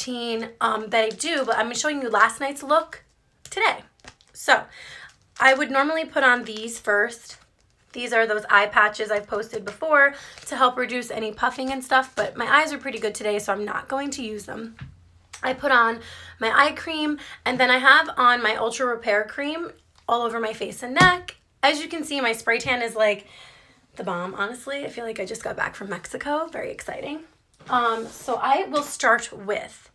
routine that I do, but I'm showing you last night's look today. So I would normally put on these first. These are those eye patches I've posted before to help reduce any puffing and stuff, but my eyes are pretty good today, so I'm not going to use them. I put on my eye cream, and then I have on my Ultra Repair cream all over my face and neck. As you can see, my spray tan is like the bomb, honestly. I feel like I just got back from Mexico. Very exciting. So I will start with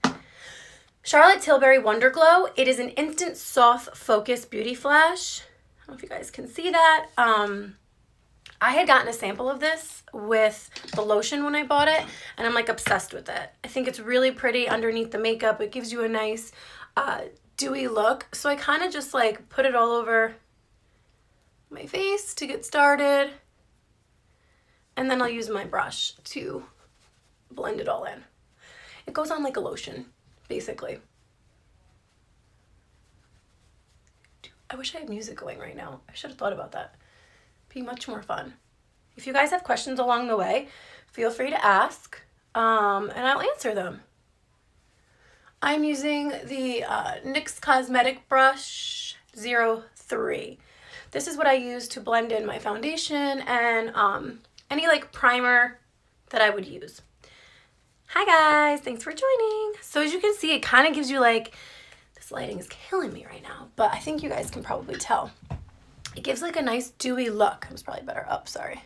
Charlotte Tilbury Wonder Glow. It is an instant soft focus beauty flash. I don't know if you guys can see that. I had gotten a sample of this with the lotion when I bought it, and I'm like obsessed with it. I think it's really pretty underneath the makeup. It gives you a nice dewy look. So I kind of just like put it all over my face to get started, and then I'll use my brush to blend it all in. It goes on like a lotion, basically. I wish I had music going right now. I should have thought about that. Be much more fun. If you guys have questions along the way, feel free to ask, and I'll answer them. I'm using the NYX Cosmetic Brush 03. This is what I use to blend in my foundation and any like primer that I would use. Hi guys, thanks for joining. So as you can see, it kind of gives you like, this lighting is killing me right now, but I think you guys can probably tell. It gives like a nice dewy look. It was probably better up, sorry.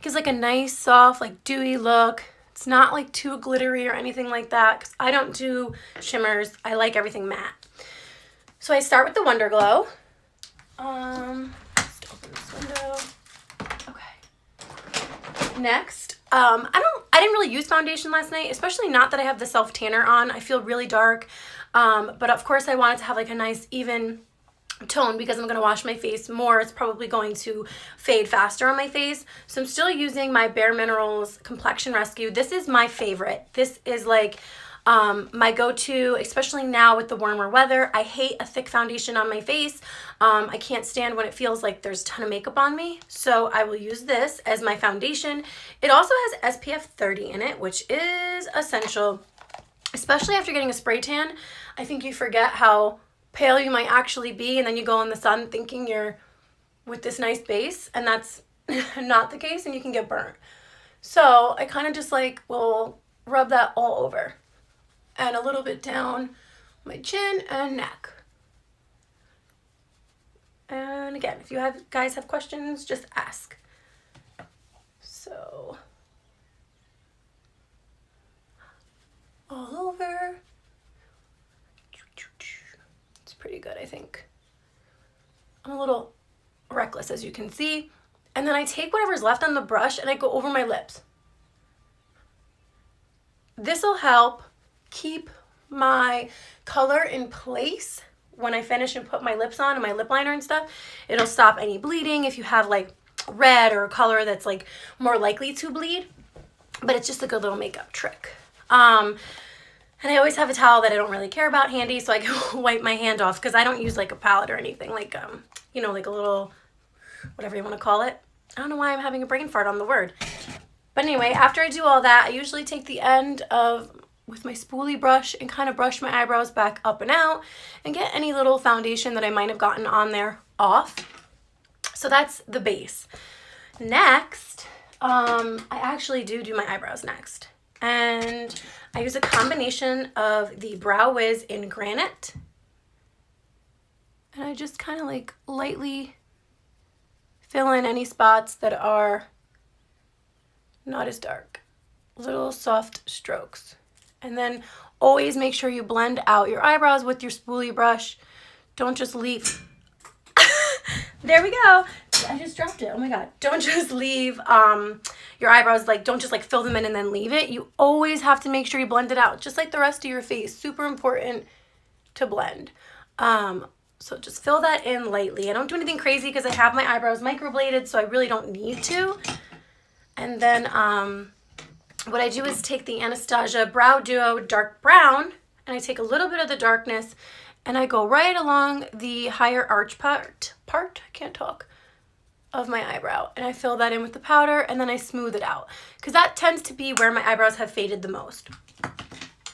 Gives like a nice soft like dewy look. It's not like too glittery or anything like that because I don't do shimmers. I like everything matte. So I start with the Wonder Glow. Just open this window. Okay. Next, I didn't really use foundation last night, especially not that I have the self tanner on. I feel really dark. But of course I wanted to have like a nice even tone because I'm going to wash my face more. It's probably going to fade faster on my face. So I'm still using my Bare Minerals Complexion Rescue. This is my favorite. This is like my go-to, especially now with the warmer weather. I hate a thick foundation on my face. I can't stand when it feels like there's a ton of makeup on me. So I will use this as my foundation. It also has SPF 30 in it, which is essential, especially after getting a spray tan. I think you forget how pale you might actually be, and then you go in the sun thinking you're with this nice base, and that's not the case, and you can get burnt. So I kind of just like will rub that all over and a little bit down my chin and neck. And again, if you guys have questions, just ask. So all over. Pretty good, I think. I'm a little reckless, as you can see. And then I take whatever's left on the brush and I go over my lips. This will help keep my color in place when I finish and put my lips on and my lip liner and stuff. It'll stop any bleeding if you have like red or a color that's like more likely to bleed. But it's just a good little makeup trick. And I always have a towel that I don't really care about handy so I can wipe my hand off because I don't use like a palette or anything, like, you know, like a little, whatever you want to call it. I don't know why I'm having a brain fart on the word. But anyway, after I do all that, I usually take the end with my spoolie brush and kind of brush my eyebrows back up and out and get any little foundation that I might have gotten on there off. So that's the base. Next, I actually do my eyebrows next. And I use a combination of the Brow Wiz in Granite. And I just kind of like lightly fill in any spots that are not as dark. Little soft strokes. And then always make sure you blend out your eyebrows with your spoolie brush. Don't just leave. There we go. I just dropped it. Oh my God. Don't just leave your eyebrows, like don't just like fill them in and then leave it. You always have to make sure you blend it out, just like the rest of your face. Super important to blend. So just fill that in lightly. I don't do anything crazy because I have my eyebrows microbladed, so I really don't need to. And then what I do is take the Anastasia Brow Duo Dark Brown, and I take a little bit of the darkness and I go right along the higher arch part, I can't talk, of my eyebrow. And I fill that in with the powder and then I smooth it out because that tends to be where my eyebrows have faded the most.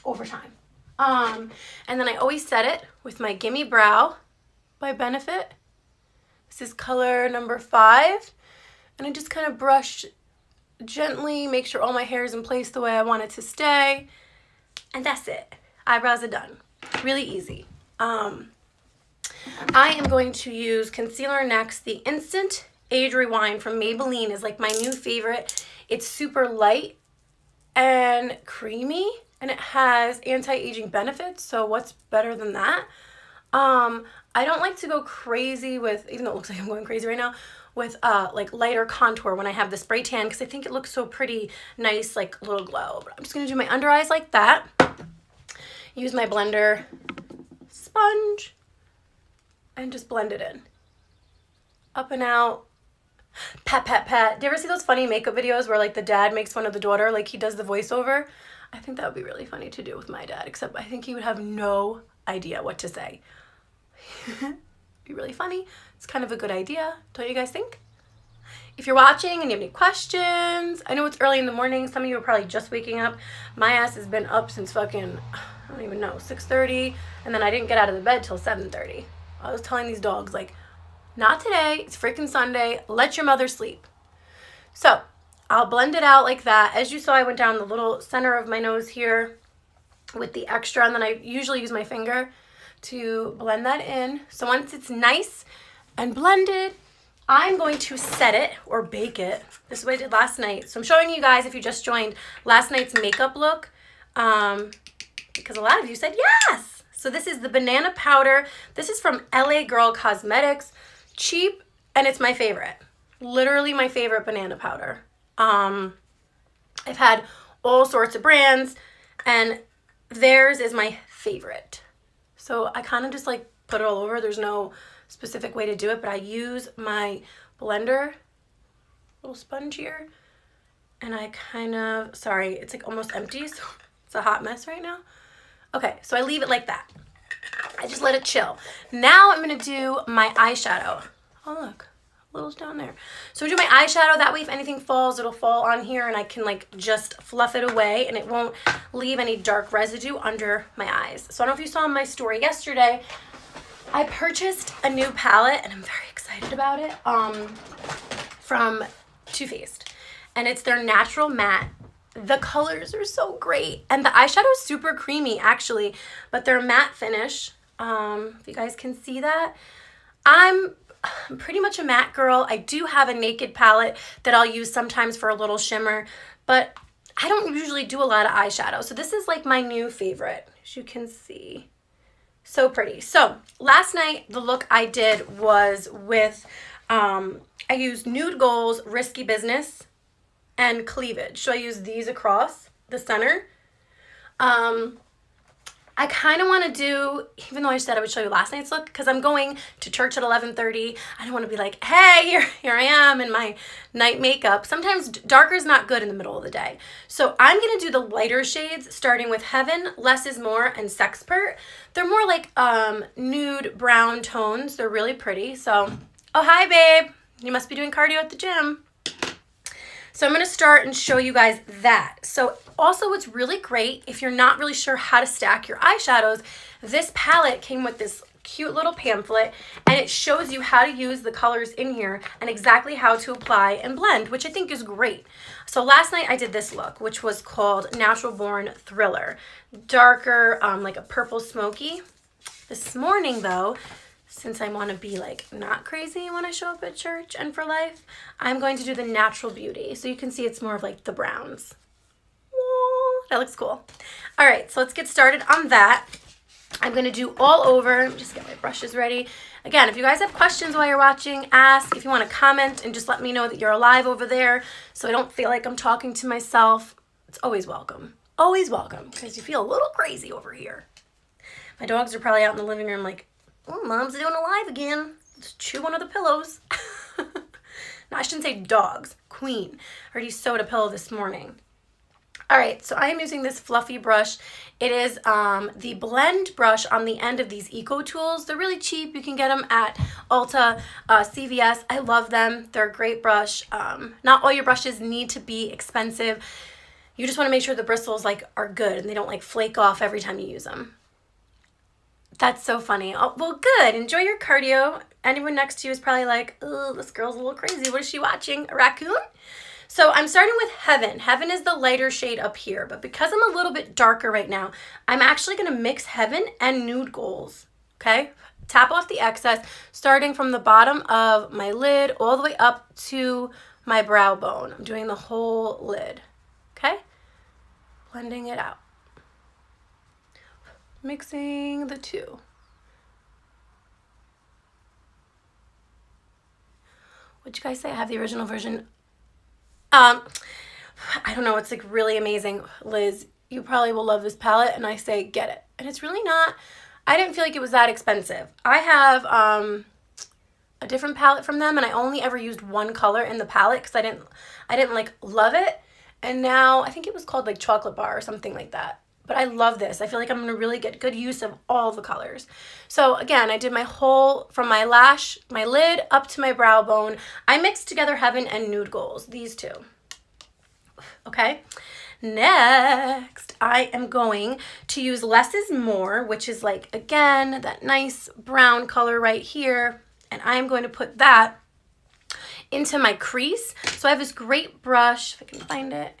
over time. And then I always set it with my Gimme Brow by Benefit. This is color number 5. And I just kind of brush gently, make sure all my hair is in place the way I want it to stay. And that's it. Eyebrows are done. Really easy. I am going to use concealer next. The Instant Age Rewind from Maybelline is like my new favorite. It's super light and creamy, and it has anti-aging benefits, so what's better than that? I don't like to go crazy with, even though it looks like I'm going crazy right now, with like lighter contour when I have the spray tan, because I think it looks so pretty nice, like a little glow. But I'm just going to do my under eyes like that. Use my blender sponge and just blend it in. Up and out. Pat, pat, pat. Do you ever see those funny makeup videos where like the dad makes fun of the daughter, like he does the voiceover? I think that would be really funny to do with my dad, except I think he would have no idea what to say. Be really funny. It's kind of a good idea, don't you guys think? If you're watching and you have any questions, I know it's early in the morning. Some of you are probably just waking up. My ass has been up since fucking, I don't even know, 6:30, and then I didn't get out of the bed till 7:30. I was telling these dogs, like, not today, it's freaking Sunday, let your mother sleep. So, I'll blend it out like that. As you saw, I went down the little center of my nose here with the extra, and then I usually use my finger to blend that in. So once it's nice and blended, I'm going to set it or bake it. This is what I did last night. So I'm showing you guys, if you just joined, last night's makeup look, because a lot of you said yes. So this is the banana powder. This is from LA Girl Cosmetics. Cheap, and it's my favorite. Literally my favorite banana powder. I've had all sorts of brands, and theirs is my favorite. So I kind of just like put it all over. There's no specific way to do it, but I use my blender, little sponge here, and I kind of, sorry, it's like almost empty, so it's a hot mess right now. Okay, so I leave it like that. I just let it chill. Now I'm going to do my eyeshadow. Oh, look. Little's down there. So I do my eyeshadow. That way if anything falls, it'll fall on here, and I can like just fluff it away, and it won't leave any dark residue under my eyes. So I don't know if you saw my story yesterday. I purchased a new palette, and I'm very excited about it, from Too Faced. And it's their Natural Matte. The colors are so great, and the eyeshadow is super creamy actually, but they're matte finish. If you guys can see that, I'm pretty much a matte girl. I do have a Naked palette that I'll use sometimes for a little shimmer, but I don't usually do a lot of eyeshadow, so this is like my new favorite, as you can see. So pretty. So last night the look I did was with I used Nude Goals, Risky Business, and Cleavage. So I use these across the center. I kind of want to do, even though I said I would show you last night's look, because I'm going to church at 11:30. I don't want to be like, hey, here I am in my night makeup. Sometimes darker is not good in the middle of the day. So I'm going to do the lighter shades, starting with Heaven, Less is More, and Sexpert. They're more like nude brown tones. They're really pretty. So, oh, hi, babe. You must be doing cardio at the gym. So I'm going to start and show you guys that. So also what's really great, if you're not really sure how to stack your eyeshadows, this palette came with this cute little pamphlet, and it shows you how to use the colors in here and exactly how to apply and blend, which I think is great. So last night I did this look, which was called Natural Born Thriller. Darker, like a purple smoky. This morning though, since I want to be like not crazy when I show up at church and for life, I'm going to do the Natural Beauty. So you can see it's more of like the browns. Whoa, that looks cool. All right, so let's get started on that. I'm going to do all over. Just get my brushes ready. Again, if you guys have questions while you're watching, ask. If you want to comment and just let me know that you're alive over there so I don't feel like I'm talking to myself, it's always welcome. Always welcome, because you feel a little crazy over here. My dogs are probably out in the living room like, oh, Mom's doing a live again. Let's chew one of the pillows. No, I shouldn't say dogs. Queen already sewed a pillow this morning. All right, so I am using this fluffy brush. It is the blend brush on the end of these Eco Tools. They're really cheap. You can get them at Ulta, CVS. I love them. They're a great brush. Not all your brushes need to be expensive. You just want to make sure the bristles like are good and they don't like flake off every time you use them. That's so funny. Oh, well, good. Enjoy your cardio. Anyone next to you is probably like, oh, this girl's a little crazy. What is she watching? A raccoon? So I'm starting with Heaven. Heaven is the lighter shade up here, but because I'm a little bit darker right now, I'm actually going to mix Heaven and Nude Goals, okay? Tap off the excess, starting from the bottom of my lid all the way up to my brow bone. I'm doing the whole lid, okay? Blending it out. Mixing the two. What'd you guys say? I have the original version. I don't know, it's like really amazing. Liz, you probably will love this palette, and I say get it. And it's really not, I didn't feel like it was that expensive. I have a different palette from them, and I only ever used one color in the palette because I didn't like love it. And now I think it was called like Chocolate Bar or something like that. But I love this. I feel like I'm going to really get good use of all the colors. So again, I did my whole, from my lash, my lid, up to my brow bone. I mixed together Heaven and Nude Goals, these two. Okay. Next, I am going to use Less is More, which is like, again, that nice brown color right here. And I am going to put that into my crease. So I have this great brush, if I can find it.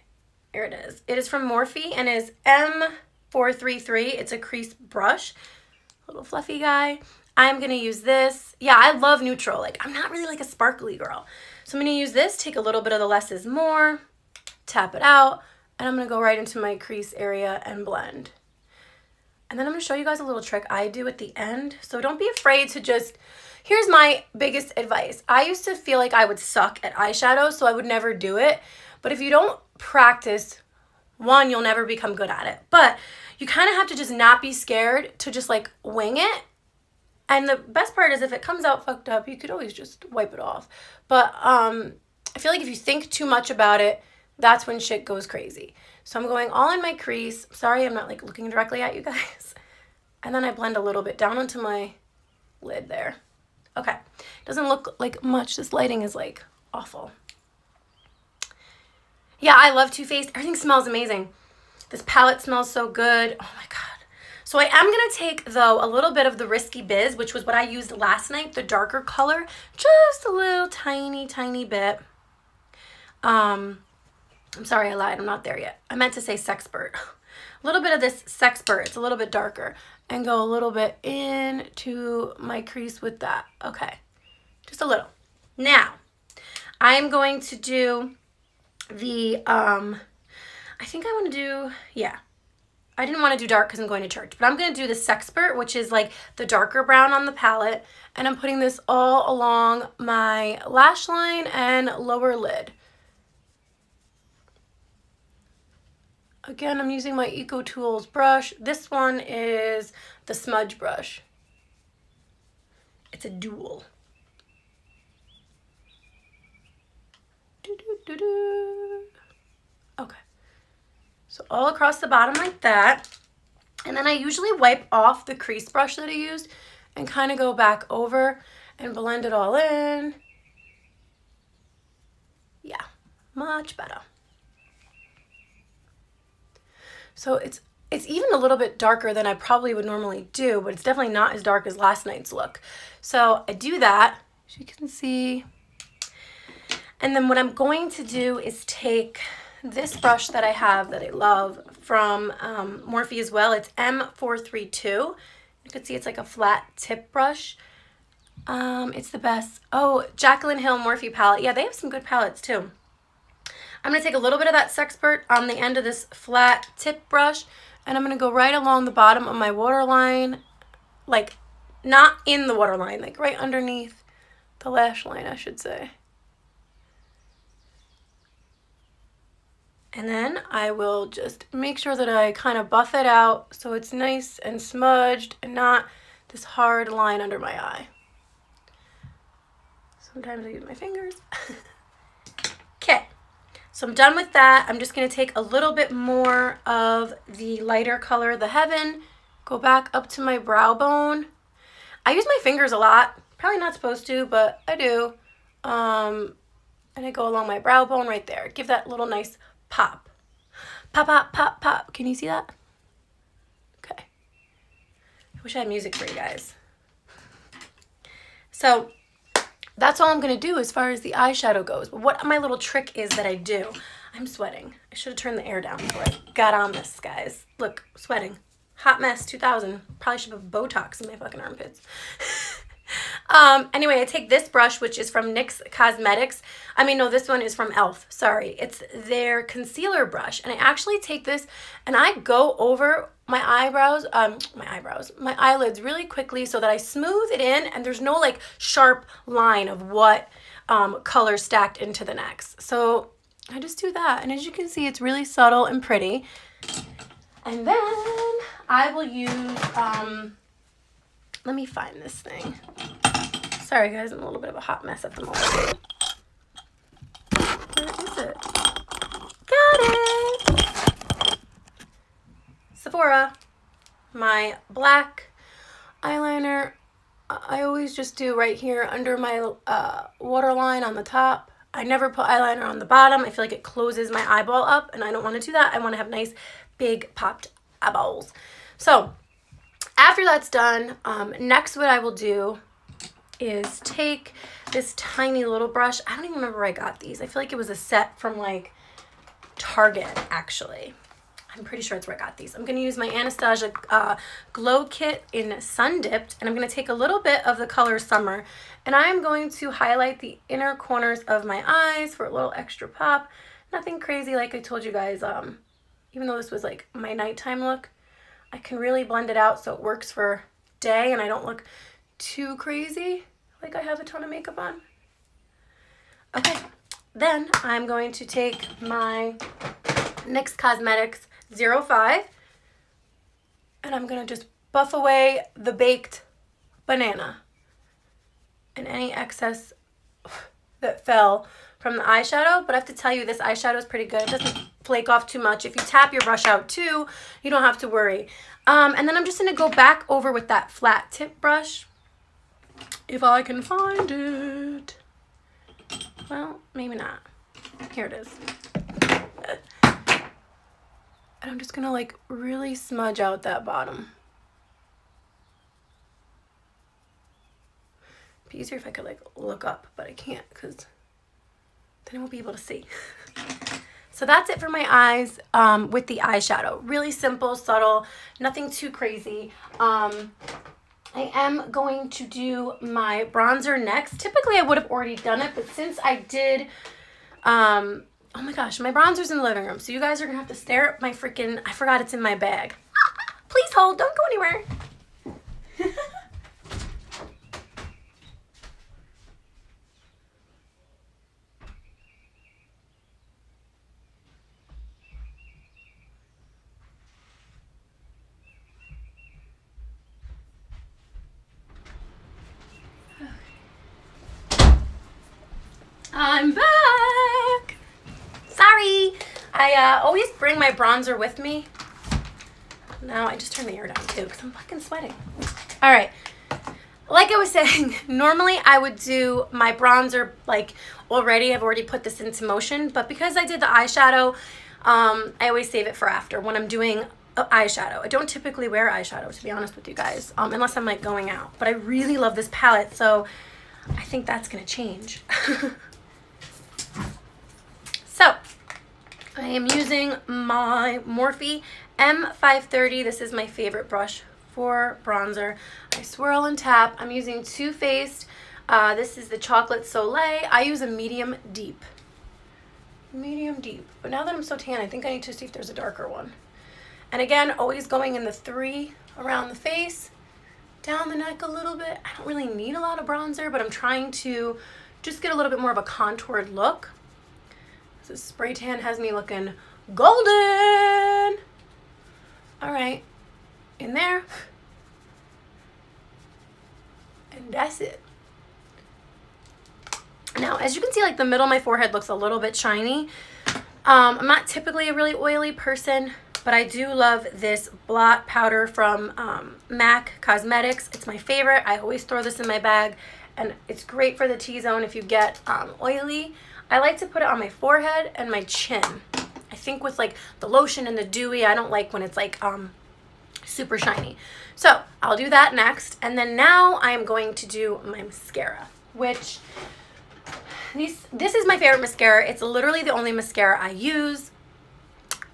Here it is. It is from Morphe and is M433. It's a crease brush. Little fluffy guy. I'm going to use this. Yeah, I love neutral. Like, I'm not really like a sparkly girl. So I'm going to use this, take a little bit of the Less is More, tap it out, and I'm going to go right into my crease area and blend. And then I'm going to show you guys a little trick I do at the end. So don't be afraid to just, here's my biggest advice. I used to feel like I would suck at eyeshadow, so I would never do it. But if you don't practice, one, you'll never become good at it. But you kind of have to just not be scared to just like wing it. And the best part is if it comes out fucked up, you could always just wipe it off. But I feel like if you think too much about it, that's when shit goes crazy. So I'm going all in my crease. Sorry, I'm not like looking directly at you guys. And then I blend a little bit down onto my lid there. Okay, doesn't look like much. This lighting is like awful. Yeah, I love Too Faced. Everything smells amazing. This palette smells so good. Oh my God. So I am going to take, though, a little bit of the Risky Biz, which was what I used last night, the darker color. Just a little tiny, tiny bit. I'm sorry, I lied. I'm not there yet. I meant to say Sexpert. A little bit of this Sexpert. It's a little bit darker. And go a little bit into my crease with that. Okay. Just a little. Now, I am going to do the, I think I want to do, yeah. I didn't want to do dark because I'm going to church, but I'm going to do the Sexpert, which is like the darker brown on the palette. And I'm putting this all along my lash line and lower lid. Again, I'm using my EcoTools brush. This one is the smudge brush. It's a dual. Okay. So all across the bottom like that. And then I usually wipe off the crease brush that I used and kind of go back over and blend it all in. Yeah, much better. So it's even a little bit darker than I probably would normally do, but it's definitely not as dark as last night's look. So I do that, as you can see. And then what I'm going to do is take this brush that I have that I love from Morphe as well. It's M432. You can see it's like a flat tip brush. It's the best. Oh, Jaclyn Hill Morphe palette. Yeah, they have some good palettes too. I'm going to take a little bit of that Sexpert on the end of this flat tip brush, and I'm going to go right along the bottom of my waterline, like not in the waterline, like right underneath the lash line, I should say. And then I will just make sure that I kind of buff it out so it's nice and smudged and not this hard line under my eye. Sometimes I use my fingers. Okay. So I'm done with that. I'm just going to take a little bit more of the lighter color, the Heaven, go back up to my brow bone. I use my fingers a lot. Probably not supposed to, but I do. And I go along my brow bone right there. Give that little nice pop. Pop, pop, pop, pop. Can you see that? Okay. I wish I had music for you guys. So that's all I'm going to do as far as the eyeshadow goes. But what my little trick is that I do, I'm sweating. I should have turned the air down before I got on this, guys. Look, sweating. Hot mess 2000. Probably should have Botox in my fucking armpits. Anyway, I take this brush, which is from NYX Cosmetics. I mean, no, this one is from e.l.f. Sorry. It's their concealer brush. And I actually take this and I go over my eyelids really quickly so that I smooth it in and there's no like sharp line of what color stacked into the next. So I just do that. And as you can see, it's really subtle and pretty. And then I will use, let me find this thing. Sorry guys, I'm a little bit of a hot mess at the moment. Where is it? Got it! Sephora. My black eyeliner. I always just do right here under my waterline on the top. I never put eyeliner on the bottom. I feel like it closes my eyeball up and I don't want to do that. I want to have nice, big, popped eyeballs. So after that's done, next what I will do is take this tiny little brush. I don't even remember where I got these. I feel like it was a set from like Target, actually. I'm pretty sure it's where I got these. I'm going to use my Anastasia Glow Kit in Sun Dipped, and I'm going to take a little bit of the color Summer, and I'm going to highlight the inner corners of my eyes for a little extra pop. Nothing crazy, like I told you guys. Even though this was like my nighttime look, I can really blend it out so it works for day and I don't look too crazy like I have a ton of makeup on. Okay, then I'm going to take my NYX Cosmetics 05 and I'm going to just buff away the baked banana and any excess that fell from the eyeshadow. But I have to tell you, this eyeshadow is pretty good. It doesn't flake off too much. If you tap your brush out too, you don't have to worry. And then I'm just going to go back over with that flat tip brush, if I can find it. Well, maybe not. Here it is. And I'm just going to like really smudge out that bottom. It'd be easier if I could like look up, but I can't because then I won't be able to see. So that's it for my eyes with the eyeshadow. Really simple, subtle, nothing too crazy. I am going to do my bronzer next. Typically, I would have already done it, but since I did, oh my gosh, my bronzer's in the living room. So you guys are going to have to stare at my freaking, I forgot it's in my bag. Please hold, don't go anywhere. I'm back. Sorry. I always bring my bronzer with me. Now I just turned the air down too because I'm fucking sweating. All right. Like I was saying, normally I would do my bronzer like already. I've already put this into motion. But because I did the eyeshadow, I always save it for after when I'm doing eyeshadow. I don't typically wear eyeshadow, to be honest with you guys, unless I'm like going out. But I really love this palette, so I think that's going to change. So, I am using my Morphe M530. This is my favorite brush for bronzer. I swirl and tap. I'm using Too Faced. This is the Chocolate Soleil. I use a medium deep. Medium deep. But now that I'm so tan, I think I need to see if there's a darker one. And again, always going in the 3 around the face, down the neck a little bit. I don't really need a lot of bronzer, but I'm trying to just get a little bit more of a contoured look. This spray tan has me looking golden. All right, in there. And that's it. Now, as you can see, like the middle of my forehead looks a little bit shiny. I'm not typically a really oily person, but I do love this blot powder from MAC Cosmetics. It's my favorite. I always throw this in my bag, and it's great for the T-zone if you get oily. I like to put it on my forehead and my chin. I think with like the lotion and the dewy, I don't like when it's like super shiny. So I'll do that next. And then now I'm going to do my mascara, which this is my favorite mascara. It's literally the only mascara I use.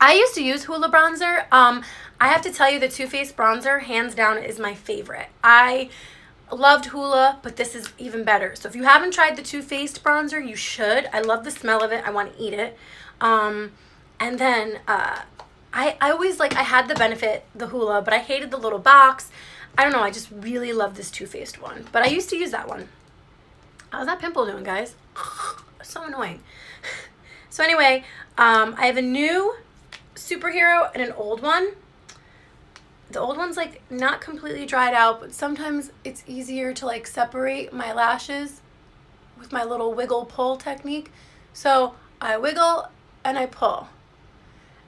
I used to use Hoola bronzer. I have to tell you, the Too Faced bronzer, hands down, is my favorite. I loved Hoola, but this is even better. So if you haven't tried the Too Faced bronzer, you should. I love the smell of it. I want to eat it. And then I always, like, I had the Benefit, the Hoola, but I hated the little box. I don't know. I just really love this Too Faced one. But I used to use that one. How's that pimple doing, guys? So annoying. So anyway, I have a new Superhero and an old one. The old one's like not completely dried out, but sometimes it's easier to like separate my lashes with my little wiggle pull technique. So I wiggle and I pull.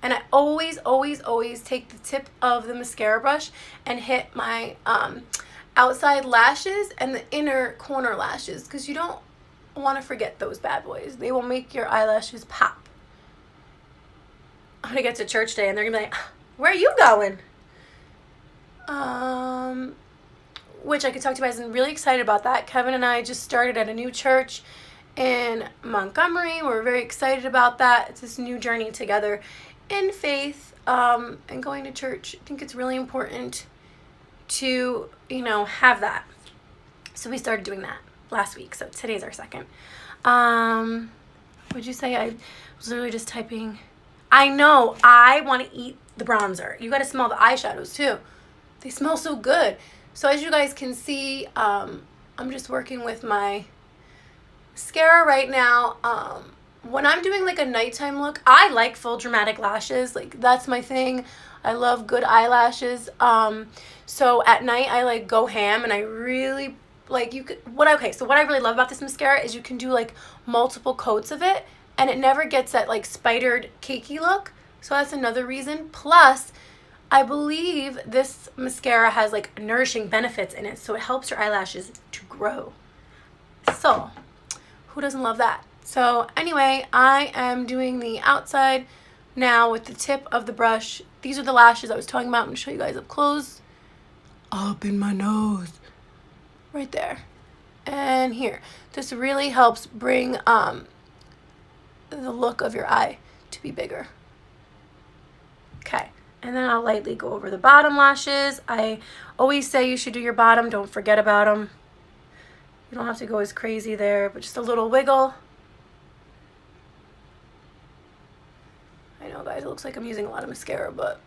And I always take the tip of the mascara brush and hit my outside lashes and the inner corner lashes, because you don't want to forget those bad boys. They will make your eyelashes pop. I'm gonna get to church today and they're gonna be like, where are you going? Which I could talk to you guys. I'm really excited about that. Kevin and I just started at a new church in Montgomery. We're very excited about that. It's this new journey together in faith, and going to church. I think it's really important to, you know, have that. So we started doing that last week. So today's our second. Would you say I was literally just typing? I know, I want to eat the bronzer. You got to smell the eyeshadows too. They smell so good. So as you guys can see, I'm just working with my mascara right now. When I'm doing like a nighttime look, I like full dramatic lashes. Like, that's my thing. I love good eyelashes. So at night I like go ham, and I really like, you could, so what I really love about this mascara is you can do like multiple coats of it, and it never gets that like spidered cakey look. So that's another reason. Plus, I believe this mascara has like nourishing benefits in it, so it helps your eyelashes to grow. So who doesn't love that? So anyway, I am doing the outside now with the tip of the brush. These are the lashes I was talking about. I'm gonna show you guys up close. Up in my nose. Right there. And here. This really helps bring the look of your eye to be bigger. Okay. And then I'll lightly go over the bottom lashes. I always say you should do your bottom. Don't forget about them. You don't have to go as crazy there, but just a little wiggle. I know, guys, it looks like I'm using a lot of mascara, but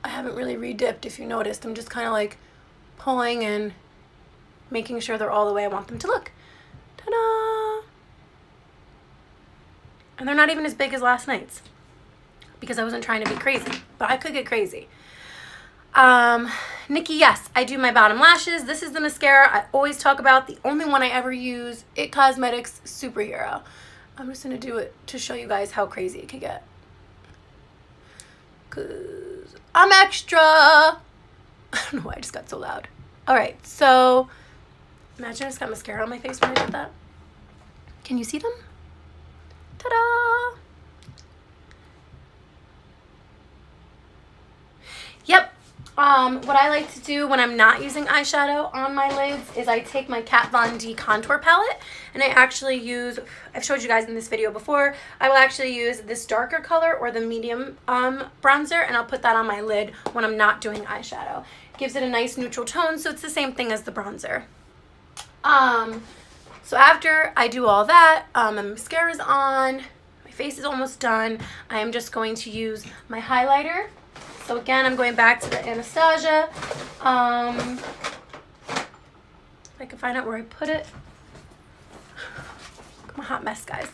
I haven't really re-dipped, if you noticed. I'm just kind of like pulling and making sure they're all the way I want them to look. Ta-da! And they're not even as big as last night's, because I wasn't trying to be crazy, but I could get crazy. Nikki, yes, I do my bottom lashes. This is the mascara I always talk about, the only one I ever use, IT Cosmetics Superhero. I'm just going to do it to show you guys how crazy it can get, because I'm extra. I don't know why I just got so loud. All right, so imagine I just got mascara on my face when I did that. Can you see them? Ta-da! Yep. What I like to do when I'm not using eyeshadow on my lids is I take my Kat Von D contour palette, and I actually use, I've showed you guys in this video before, I will actually use this darker color or the medium bronzer, and I'll put that on my lid when I'm not doing eyeshadow. Gives it a nice neutral tone, so it's the same thing as the bronzer. So after I do all that, my mascara's on, my face is almost done, I am just going to use my highlighter. So again, I'm going back to the Anastasia. If I can find out where I put it. I'm a hot mess, guys.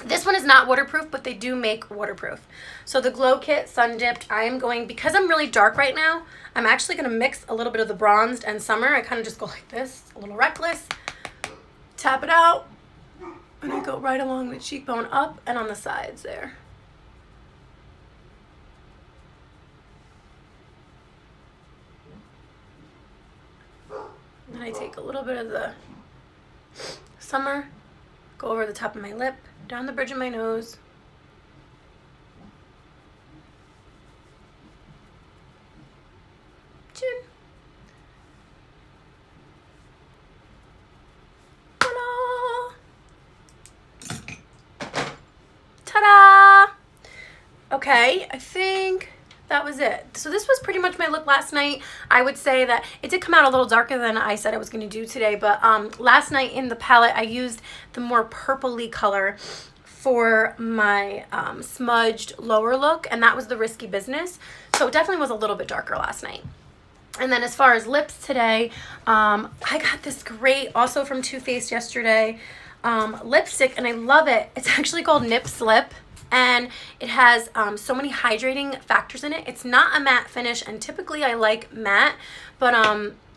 This one is not waterproof, but they do make waterproof. So the Glow Kit Sun Dipped, I am going, because I'm really dark right now, I'm actually going to mix a little bit of the bronzed and summer. I kind of just go like this, a little reckless. Tap it out. And I go right along the cheekbone up and on the sides there. And I take a little bit of the summer, go over the top of my lip, down the bridge of my nose, Okay, I think that was it. So this was pretty much my look last night. I would say that it did come out a little darker than I said I was going to do today, but last night in the palette I used the more purpley color for my smudged lower look, and that was the Risky Business. So it definitely was a little bit darker last night. And then as far as lips today, I got this great, also from Too Faced yesterday, lipstick, and I love it. It's actually called Nip Slip, and it has so many hydrating factors in it. It's not a matte finish, and typically I like matte, but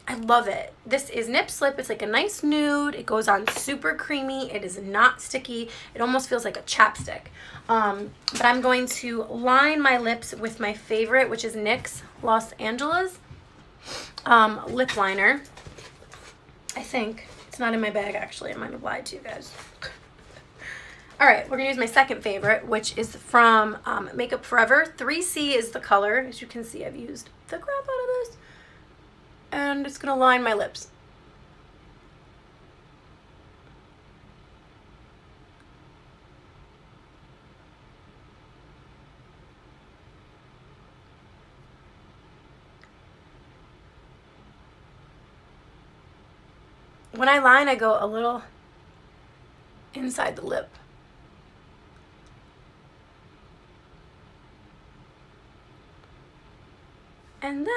I love it. This is Nip Slip. It's like a nice nude. It goes on super creamy. It is not sticky. It almost feels like a chapstick. But I'm going to line my lips with my favorite, which is NYX Los Angeles lip liner. I think. It's not in my bag, actually. I might have lied to you guys. All right, we're going to use my second favorite, which is from Makeup Forever. 3C is the color. As you can see, I've used the crap out of this. And it's going to line my lips. When I line, I go a little inside the lip. And then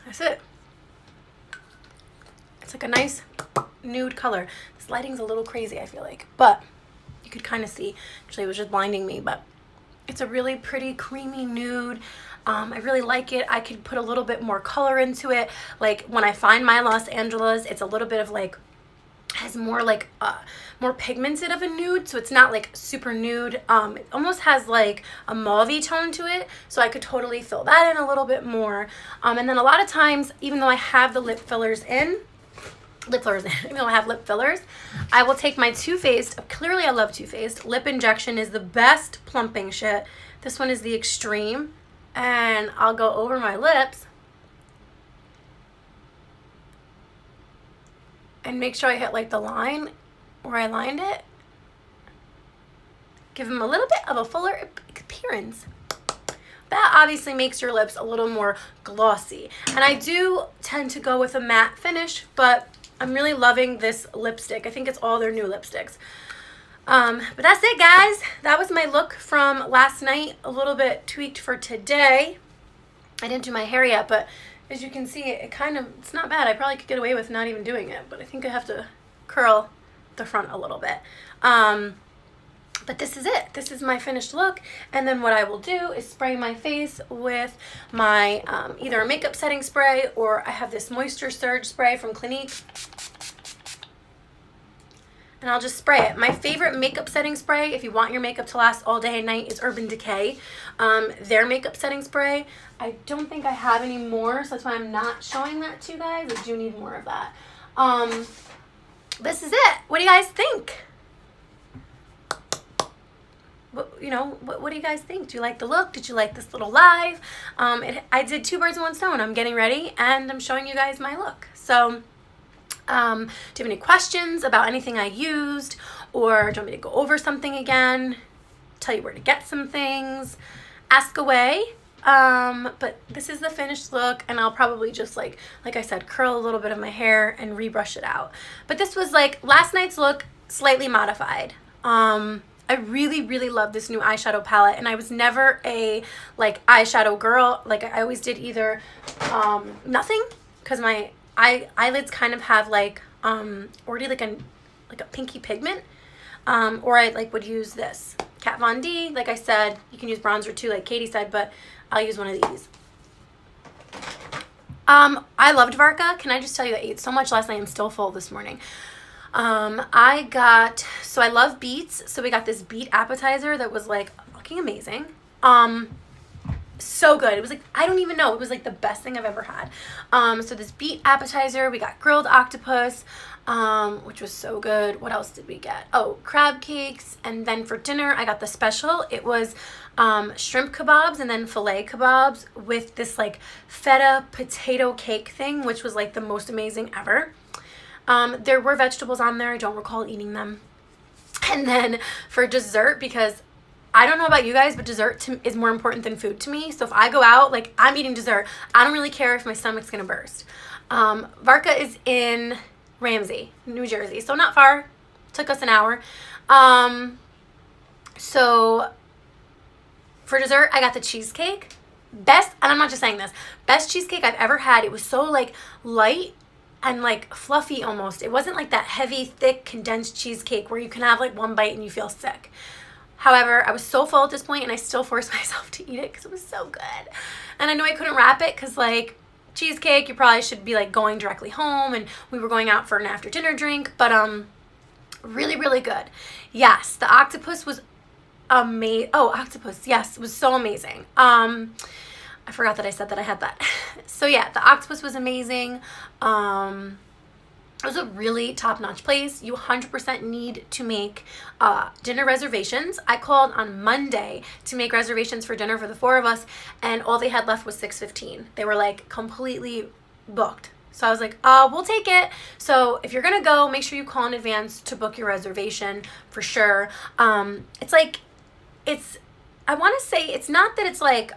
that's it. It's like a nice nude color. This lighting's a little crazy, I feel like, but you could kind of see. Actually, it was just blinding me, but it's a really pretty creamy nude. I really like it. I could put a little bit more color into it. Like when I find my Los Angeles, it's a little bit of like, has more like more pigmented of a nude, so it's not like super nude. It almost has like a mauvey tone to it, so I could totally fill that in a little bit more. And then a lot of times, even though I have the lip fillers, even though I have lip fillers, I will take my Too Faced. Clearly I love Too Faced. Lip Injection is the best plumping shit. This one is the Extreme, and I'll go over my lips and make sure I hit like the line where I lined it. Give them a little bit of a fuller appearance. That obviously makes your lips a little more glossy. And I do tend to go with a matte finish, but I'm really loving this lipstick. I think it's all their new lipsticks. But that's it, guys. That was my look from last night, a little bit tweaked for today. I didn't do my hair yet, but as you can see, it's not bad. I probably could get away with not even doing it, but I think I have to curl the front a little bit. But this is it. This is my finished look. And then what I will do is spray my face with my either a makeup setting spray, or I have this Moisture Surge spray from Clinique. And I'll just spray it. My favorite makeup setting spray, if you want your makeup to last all day and night, is Urban Decay. Their makeup setting spray. I don't think I have any more, so that's why I'm not showing that to you guys. I do need more of that. This is it. What do you guys think? What do you guys think? Do you like the look? Did you like this little live? I did 2 birds in 1 stone. I'm getting ready and I'm showing you guys my look. So do you have any questions about anything I used, or do you want me to go over something again, tell you where to get some things? Ask away. But this is the finished look, and I'll probably just like I said, curl a little bit of my hair and rebrush it out. But this was like last night's look, slightly modified. I really, really love this new eyeshadow palette, and I was never a like eyeshadow girl. Like I always did either nothing, because my eyelids kind of have like already like a pinky pigment, or I like would use this Kat Von D. Like I said, you can use bronzer too, like Katie said, but I'll use one of these. I loved Varka. Can I just tell you, I ate so much last night. I'm still full this morning. I love beets, so we got this beet appetizer that was like fucking amazing. So good. It was like, I don't even know, it was like the best thing I've ever had. So this beet appetizer, we got grilled octopus, which was so good. What else did we get? Oh, crab cakes. And then for dinner, I got the special. It was shrimp kebabs and then filet kebabs with this like feta potato cake thing, which was like the most amazing ever. There were vegetables on there. I don't recall eating them. And then for dessert, because I don't know about you guys, but dessert is more important than food to me. So if I go out, like I'm eating dessert, I don't really care if my stomach's gonna burst. Varka is in Ramsey, New Jersey, so not far. Took us an hour. So for dessert, I got the cheesecake. Best, and I'm not just saying this, best cheesecake I've ever had. It was so like light and like fluffy almost. It wasn't like that heavy, thick, condensed cheesecake where you can have like one bite and you feel sick. However, I was so full at this point and I still forced myself to eat it because it was so good. And I know I couldn't wrap it because like cheesecake, you probably should be like going directly home, and we were going out for an after dinner drink, but really, really good. Yes, the octopus was amazing. Oh, octopus, yes, it was so amazing. I forgot that I said that I had that. So yeah, the octopus was amazing. It was a really top-notch place. You 100% need to make dinner reservations. I called on Monday to make reservations for dinner for the 4 of us, and all they had left was 6:15. They were like completely booked. So I was like, we'll take it. So if you're going to go, make sure you call in advance to book your reservation for sure. It's like, I want to say, it's not that it's like,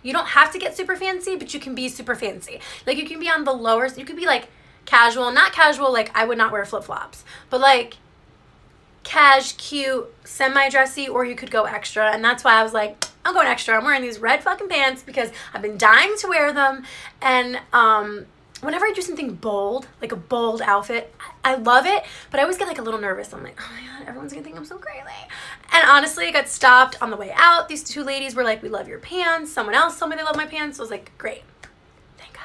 you don't have to get super fancy, but you can be super fancy. Like you can be on the lower, you could be like casual, not casual, like I would not wear flip-flops, but like cute, semi-dressy, or you could go extra. And that's why I was like, I'm going extra. I'm wearing these red fucking pants because I've been dying to wear them. And whenever I do something bold, like a bold outfit, I love it, but I always get like a little nervous. I'm like, oh my God, everyone's gonna think I'm so crazy. And honestly, I got stopped on the way out. These 2 ladies were like, we love your pants. Someone else told me they love my pants. So I was like, great. Thank God.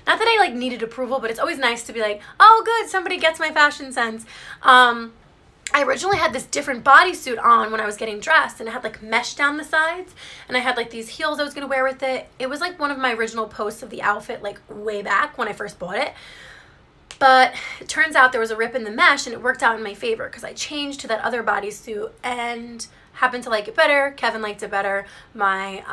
Not that I like needed approval, but it's always nice to be like, oh good, somebody gets my fashion sense. I originally had this different bodysuit on when I was getting dressed, and it had like mesh down the sides, and I had like these heels I was gonna wear with it. It was like one of my original posts of the outfit, like way back when I first bought it. But it turns out there was a rip in the mesh, and it worked out in my favor because I changed to that other bodysuit and happened to like it better. Kevin liked it better. My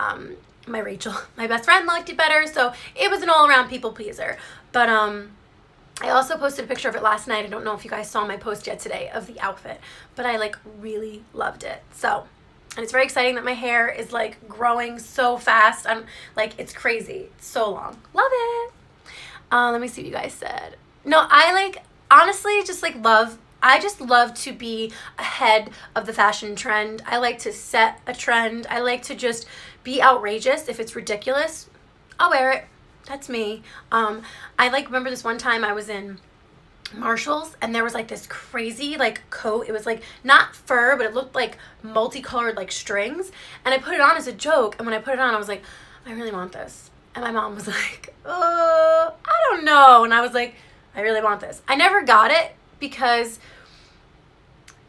Rachel, my best friend, liked it better. So it was an all-around people pleaser. But I also posted a picture of it last night. I don't know if you guys saw my post yet today of the outfit, but I like really loved it. So, and it's very exciting that my hair is like growing so fast. I'm like, it's crazy. It's so long. Love it. Let me see what you guys said. No, I like, honestly, just like I just love to be ahead of the fashion trend. I like to set a trend. I like to just be outrageous. If it's ridiculous, I'll wear it. That's me. I like remember this one time I was in Marshalls and there was like this crazy like coat. It was like not fur, but it looked like multicolored like strings. And I put it on as a joke. And when I put it on, I was like, I really want this. And my mom was like, I don't know. And I was like, I really want this. I never got it because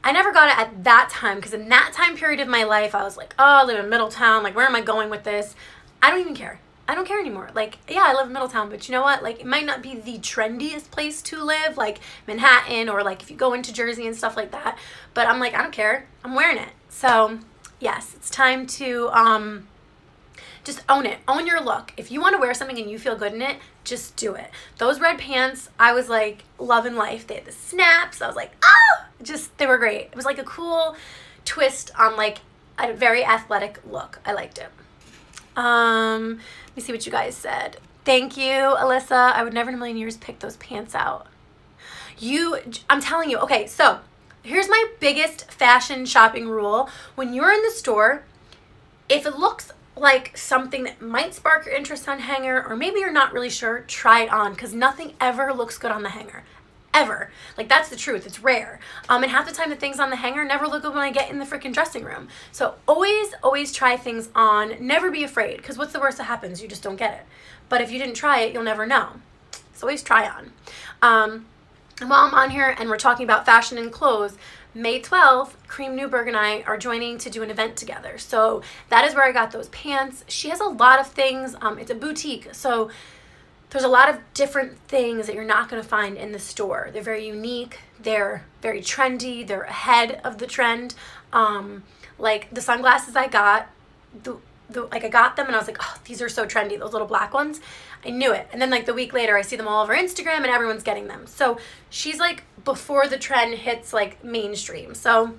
I never got it at that time, because in that time period of my life, I was like, oh, I live in Middletown. Like, where am I going with this? I don't even care. I don't care anymore. Like, yeah, I live in Middletown, but you know what? Like, it might not be the trendiest place to live, like Manhattan, or like if you go into Jersey and stuff like that. But I'm like, I don't care. I'm wearing it. So, yes, it's time to just own it. Own your look. If you want to wear something and you feel good in it, just do it. Those red pants, I was like loving life. They had the snaps. I was like, oh! Just, they were great. It was like a cool twist on like a very athletic look. I liked it. Let me see what you guys said. Thank you, Alyssa. I would never in a million years pick those pants out. I'm telling you. Okay, so here's my biggest fashion shopping rule. When you're in the store, if it looks like something that might spark your interest on hanger, or maybe you're not really sure, try it on, because nothing ever looks good on the hanger. Ever. Like, that's the truth. It's rare. And half the time the things on the hanger never look good when I get in the freaking dressing room. So always try things on. Never be afraid, because what's the worst that happens? You just don't get it. But if you didn't try it, you'll never know. So always try on. And while I'm on here and we're talking about fashion and clothes, May 12th, Cream Newberg and I are joining to do an event together. So that is where I got those pants. She has a lot of things. It's a boutique. So there's a lot of different things that you're not going to find in the store. They're very unique. They're very trendy. They're ahead of the trend. Like the sunglasses I got, like I got them and I was like, oh, these are so trendy, those little black ones. I knew it. And then like the week later I see them all over Instagram and everyone's getting them. So she's like before the trend hits like mainstream. So,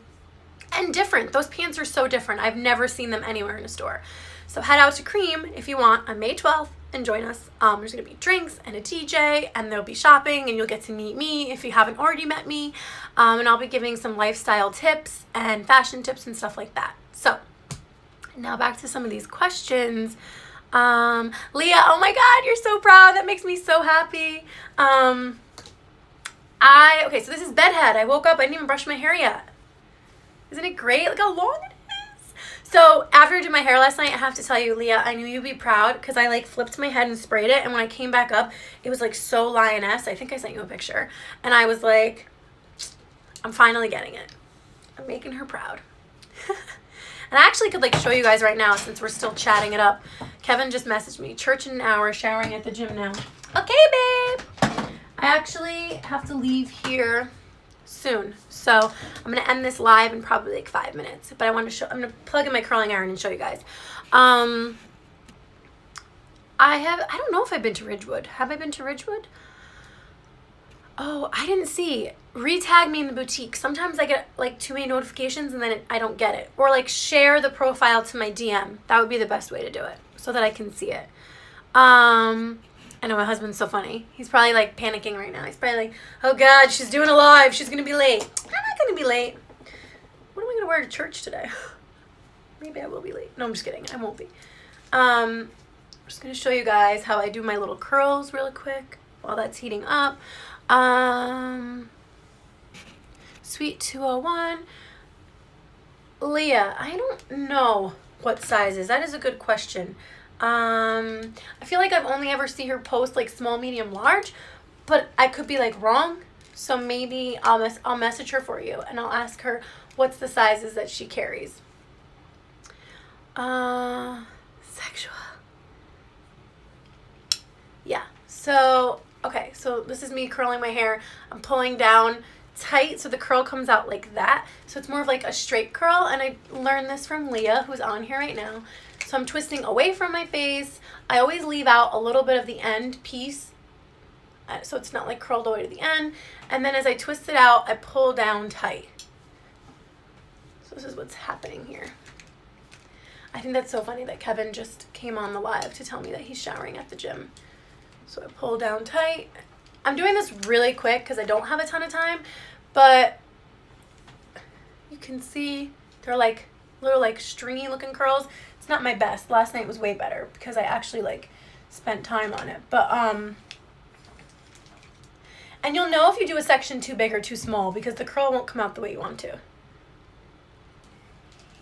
and different. Those pants are so different. I've never seen them anywhere in a store. So head out to Cream if you want on May 12th and join us. There's going to be drinks and a DJ, and there'll be shopping, and you'll get to meet me if you haven't already met me. And I'll be giving some lifestyle tips and fashion tips and stuff like that. So now back to some of these questions. Leah, oh my God, you're so proud. That makes me so happy. Okay, so this is bedhead. I woke up, I didn't even brush my hair yet. Isn't it great? Look how long it is. So after I did my hair last night, I have to tell you, Leah, I knew you'd be proud because I like flipped my head and sprayed it. And when I came back up, it was like so lioness. I think I sent you a picture. And I was like, I'm finally getting it. I'm making her proud. And I actually could like show you guys right now since we're still chatting it up. Kevin just messaged me, church in an hour, showering at the gym now. Okay, babe. I actually have to leave here soon. So I'm going to end this live in probably like 5 minutes. But I want to show, I'm going to plug in my curling iron and show you guys. I don't know if I've been to Ridgewood. Have I been to Ridgewood? Oh, I didn't see. Retag me in the boutique. Sometimes I get like too many notifications and then I don't get it. Or like share the profile to my DM. That would be the best way to do it so that I can see it. I know my husband's so funny. He's probably like panicking right now. He's probably like, oh God, she's doing a live. She's going to be late. I'm not going to be late. What am I going to wear to church today? Maybe I will be late. No, I'm just kidding. I won't be. I'm just going to show you guys how I do my little curls really quick while that's heating up. Sweet 201. Leah, I don't know what sizes. That is a good question. I feel like I've only ever seen her post like small, medium, large, but I could be like wrong. So maybe I'll message her for you and I'll ask her what's the sizes that she carries. Sexual. Yeah. So, okay. So this is me curling my hair. I'm pulling down tight so the curl comes out like that. So it's more of like a straight curl. And I learned this from Leah, who's on here right now. So I'm twisting away from my face. I always leave out a little bit of the end piece so it's not like curled away to the end. And then as I twist it out, I pull down tight. So this is what's happening here. I think that's so funny that Kevin just came on the live to tell me that he's showering at the gym. So I pull down tight. I'm doing this really quick because I don't have a ton of time, but you can see they're like little like stringy looking curls. It's not my best. Last night was way better because I actually like spent time on it. But and you'll know if you do a section too big or too small because the curl won't come out the way you want to.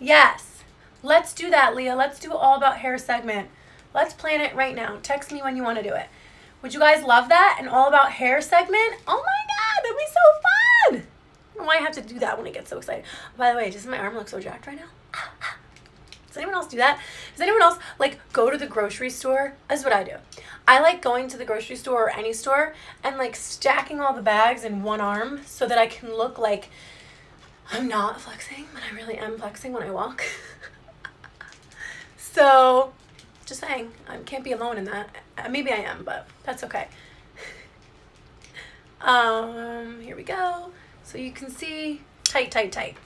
Yes. Let's do that, Leah. Let's do all about hair segment. Let's plan it right now. Text me when you want to do it. Would you guys love that? An all about hair segment? Oh my God, that'd be so fun. I don't know why I have to do that when I get so excited. By the way, doesn't my arm look so jacked right now? Does anyone else do that? Does anyone else like go to the grocery store? That's what I do. I like going to the grocery store or any store and like stacking all the bags in one arm so that I can look like I'm not flexing, but I really am flexing when I walk. So, just saying, I can't be alone in that. Maybe I am, but that's okay. Here we go. So you can see, tight, tight, tight.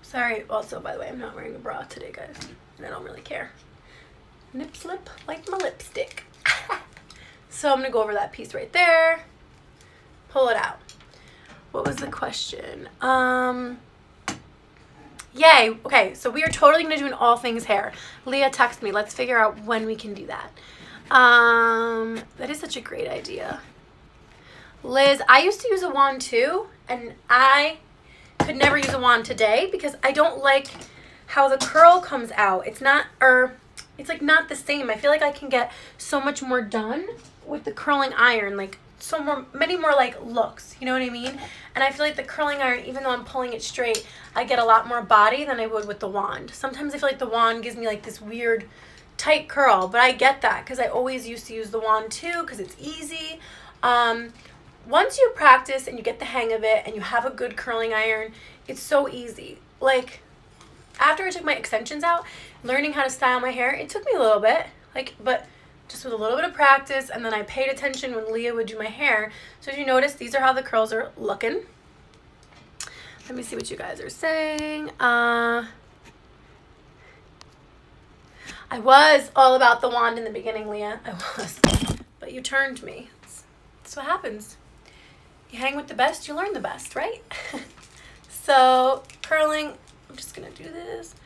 Sorry, also, by the way, I'm not wearing a bra today, guys. And I don't really care. Nip slip like my lipstick. So I'm going to go over that piece right there. Pull it out. What was the question? Yay. Okay, so we are totally going to do an all things hair. Leah, text me. Let's figure out when we can do that. That is such a great idea. Liz, I used to use a wand too, and I could never use a wand today because I don't like how the curl comes out. It's not, it's like not the same. I feel like I can get so much more done with the curling iron, like many more like looks, you know what I mean? And I feel like the curling iron, even though I'm pulling it straight, I get a lot more body than I would with the wand. Sometimes I feel like the wand gives me like this weird tight curl, but I get that because I always used to use the wand too because it's easy. Once you practice and you get the hang of it and you have a good curling iron, it's so easy. Like, after I took my extensions out, learning how to style my hair, it took me a little bit, but just with a little bit of practice, and then I paid attention when Leah would do my hair. So as you notice, these are how the curls are looking. Let me see what you guys are saying. I was all about the wand in the beginning, Leah. I was. But you turned me. That's what happens. You hang with the best, you learn the best, right? So, curling, I'm just going to do this.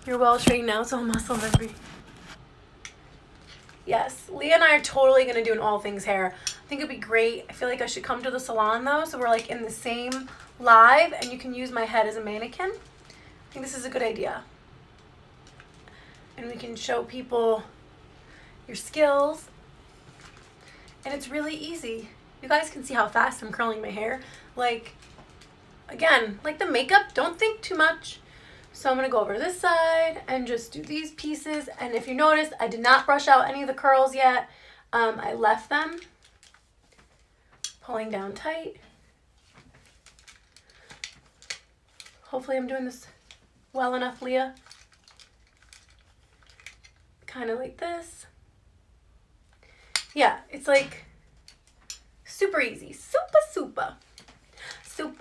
You're well trained now, so muscle memory. Yes, Leah and I are totally going to do an all things hair. I think it'd be great. I feel like I should come to the salon, though, so we're like in the same live, and you can use my head as a mannequin. I think this is a good idea. And we can show people your skills. And it's really easy. You guys can see how fast I'm curling my hair. Like, again, like the makeup, don't think too much. So I'm going to go over to this side and just do these pieces. And if you notice, I did not brush out any of the curls yet. I left them pulling down tight. Hopefully I'm doing this well enough, Leah. Kind of like this. Yeah, it's like super easy. Super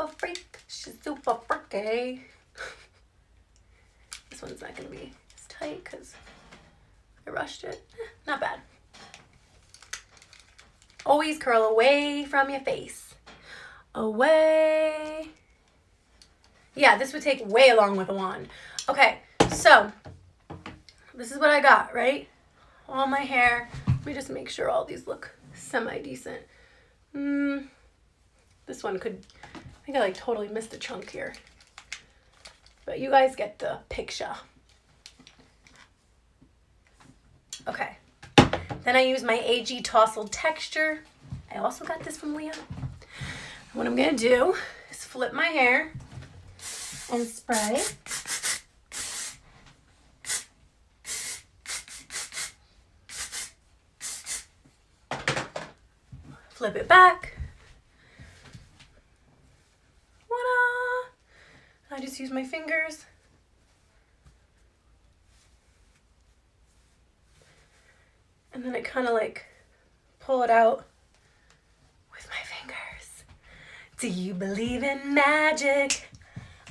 freak. She's super freaky. This one's not going to be as tight because I rushed it. Not bad. Always curl away from your face. Away. Yeah, this would take way long with a wand. Okay, so this is what I got, right? All my hair. Let me just make sure all these look semi-decent. This one could, I think I like totally missed a chunk here. But you guys get the picture. Okay. Then I use my AG Tousle Texture. I also got this from Leah. What I'm going to do is flip my hair and spray. Flip it back. I just use my fingers. And then I kind of like pull it out with my fingers. Do you believe in magic?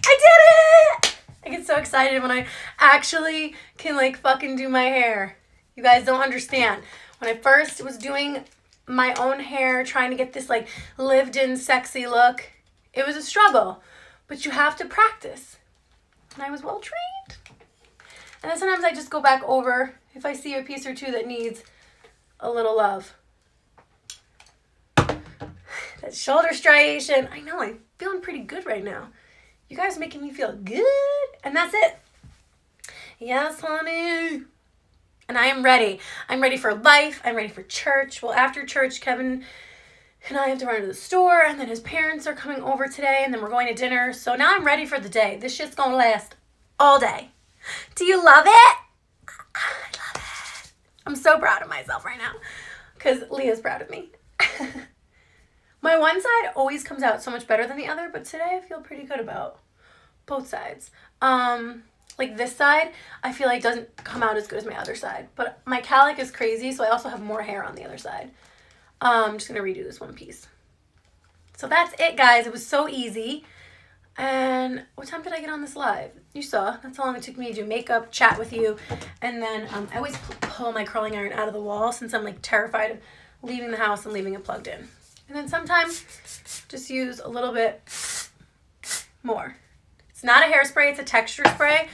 I did it! I get so excited when I actually can like fucking do my hair. You guys don't understand. When I first was doing my own hair, trying to get this like lived in sexy look, it was a struggle. But you have to practice. And I was well trained. And then sometimes I just go back over if I see a piece or two that needs a little love. That shoulder striation. I know, I'm feeling pretty good right now. You guys are making me feel good. And that's it. Yes, honey. And I am ready. I'm ready for life. I'm ready for church. Well, after church, Kevin and I have to run to the store, and then his parents are coming over today, and then we're going to dinner. So now I'm ready for the day. This shit's gonna last all day. Do you love it? I love it. I'm so proud of myself right now because Leah's proud of me. My one side always comes out so much better than the other, but today I feel pretty good about both sides. Like this side, I feel like doesn't come out as good as my other side, but my calic is crazy, so I also have more hair on the other side. I'm just going to redo this one piece. So that's it, guys. It was so easy. And what time did I get on this live? You saw. That's how long it took me to do makeup, chat with you. And then I always pull my curling iron out of the wall since I'm like terrified of leaving the house and leaving it plugged in. And then sometimes just use a little bit more. It's not a hairspray. It's a texture spray.